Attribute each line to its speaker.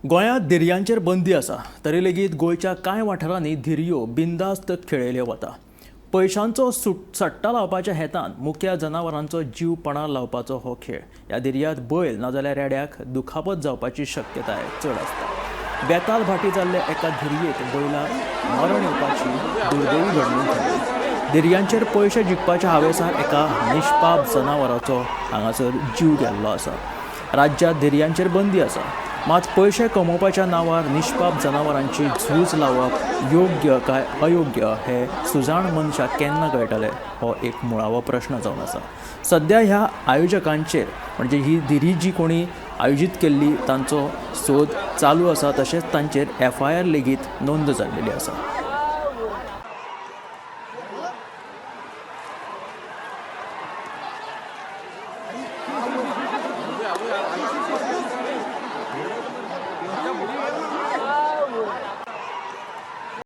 Speaker 1: गोंयांत धिरयांचेर बंदी आसा तरी लेगीत गोंयच्या कांय वाठारांनी धिरयो बिंदास्त खेळयल्यो वता। पयशांचो सट्टा लावपाच्या हेतान मुख्या जनावरांचो जीव पणार लावपाचो हो खेळ। ह्या धिरयांत बैल नाजाल्यार रेड्याक दुखापत जावपाची शक्यताय चड आसता। बेतालभाटी जाल्ल्या एका धिरयेक बैलाक मरण येवपाची दुर्दैवी घडणूक घडली। धिरयांचेर पयशे जिखपाच्या हावेसार एका निश्पाप जनावराचो हांगासर जीव गेल्लो आसा। राज्यांत धिरयांचेर बंदी आसा, मात पयशे कमोवपाच्या नांवार निश्पाप जनावरांची झूज लावप योग्य काय अयोग्य हे सुजाण मनशाक केन्ना कळटले हो एक मुळावो प्रश्न जावन आसा। सध्या ह्या आयोजकांचेर म्हणजे ही धिरी जी कोणी आयोजीत केल्ली तांचो सोद चालू आसा, तशेंच तांचेर FIR लेगीत नोंद जाल्लेली आसा।